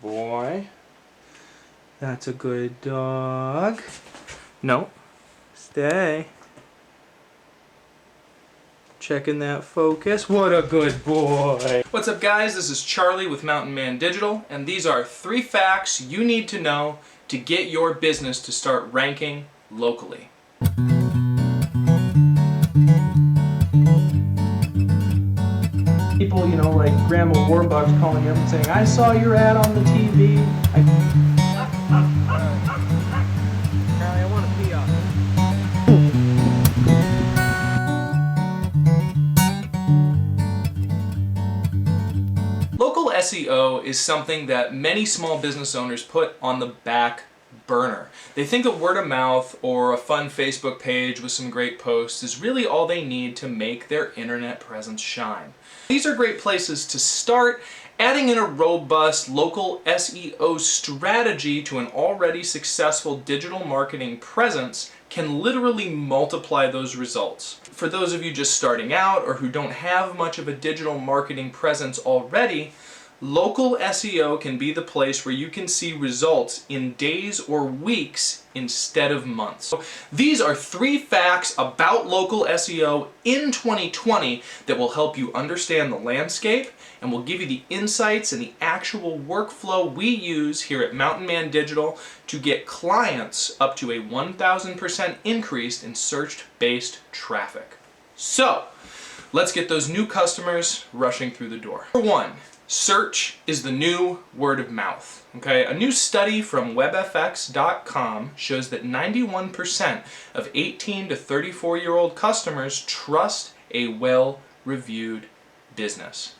boy. That's a good dog. No, stay. Checking that focus. What a good boy. What's up, guys? This is Charlie with MountainMan Digital, and these are 3 facts you need to know to get your business to start ranking locally. People, you know, like Grandma Warbucks calling you up and saying, I saw your ad on the TV. Charlie, I want to pee off. Local SEO is something that many small business owners put on the back burner. They think that word of mouth or a fun Facebook page with some great posts is really all they need to make their internet presence shine. These are great places to start. Adding in a robust local SEO strategy to an already successful digital marketing presence can literally multiply those results. For those of you just starting out or who don't have much of a digital marketing presence already, local SEO can be the place where you can see results in days or weeks instead of months. So these are 3 facts about local SEO in 2020 that will help you understand the landscape and will give you the insights and the actual workflow we use here at MountainMan Digital to get clients up to a 1,000% increase in search-based traffic. So, let's get those new customers rushing through the door. Number 1. Search is the new word of mouth. Okay? A new study from webfx.com shows that 91% of 18 to 34-year-old customers trust a well-reviewed business.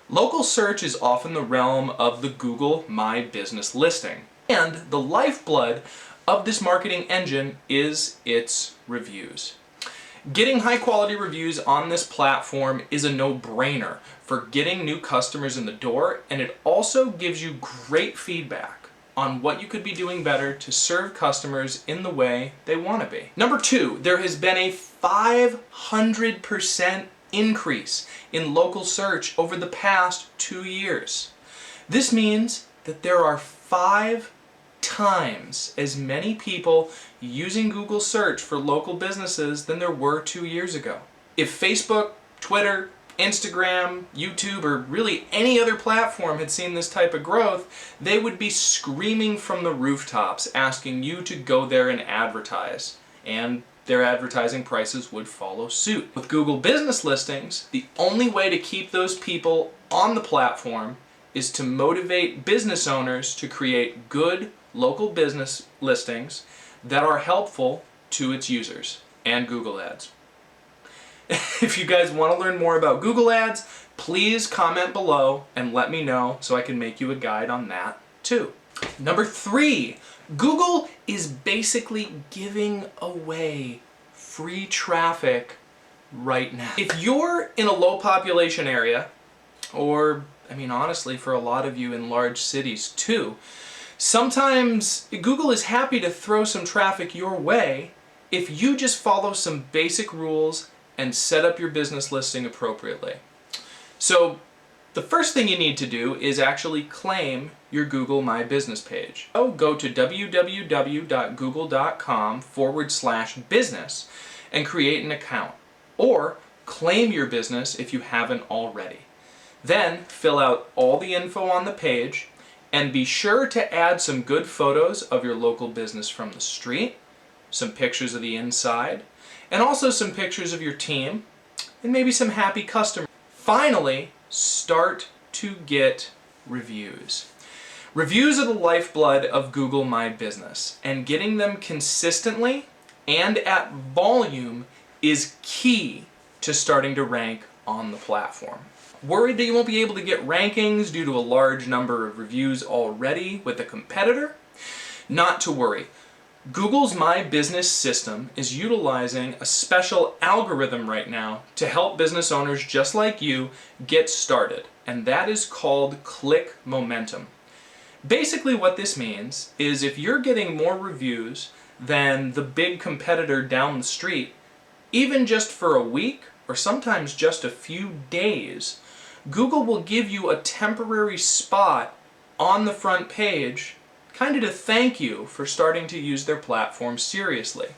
Local search is often the realm of the Google My Business listing, and the lifeblood of this marketing engine is its reviews. Getting high-quality reviews on this platform is a no-brainer for getting new customers in the door, and it also gives you great feedback on what you could be doing better to serve customers in the way they want to be. Number 2, there has been a 500% increase in local search over the past 2 years. This means that there are 5 times as many people using Google search for local businesses than there were 2 years ago. If Facebook, Twitter, Instagram, YouTube, or really any other platform had seen this type of growth, they would be screaming from the rooftops asking you to go there and advertise, and their advertising prices would follow suit. With Google Business Listings, the only way to keep those people on the platform is to motivate business owners to create good local business listings that are helpful to its users and Google Ads. If you guys want to learn more about Google Ads, please comment below and let me know so I can make you a guide on that too. Number 3, Google is basically giving away free traffic right now. If you're in a low population area, or I mean honestly for a lot of you in large cities too, sometimes Google is happy to throw some traffic your way if you just follow some basic rules and set up your business listing appropriately. So the first thing you need to do is actually claim your Google My Business page. So go to www.google.com/business and create an account, or claim your business if you haven't already. Then fill out all the info on the page and be sure to add some good photos of your local business from the street, some pictures of the inside, and also some pictures of your team, and maybe some happy customers. Finally, start to get reviews. Reviews are the lifeblood of Google My Business, and getting them consistently and at volume is key to starting to rank on the platform. Worried that you won't be able to get rankings due to a large number of reviews already with a competitor? Not to worry. Google's My Business system is utilizing a special algorithm right now to help business owners just like you get started, and that is called Click Momentum. Basically what this means is if you're getting more reviews than the big competitor down the street, even just for a week or sometimes just a few days, Google will give you a temporary spot on the front page, kind of to thank you for starting to use their platform seriously.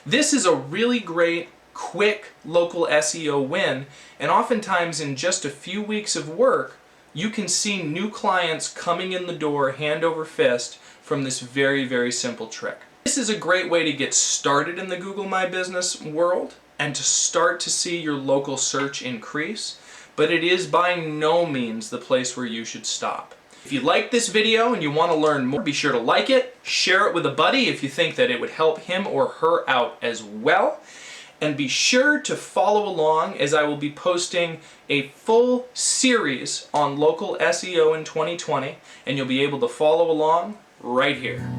This is a really great, quick local SEO win, and oftentimes in just a few weeks of work, you can see new clients coming in the door hand over fist from this very, very simple trick. This is a great way to get started in the Google My Business world and to start to see your local search increase, but it is by no means the place where you should stop. If you like this video and you want to learn more, be sure to like it, share it with a buddy if you think that it would help him or her out as well, and be sure to follow along as I will be posting a full series on local SEO in 2020, and you'll be able to follow along right here.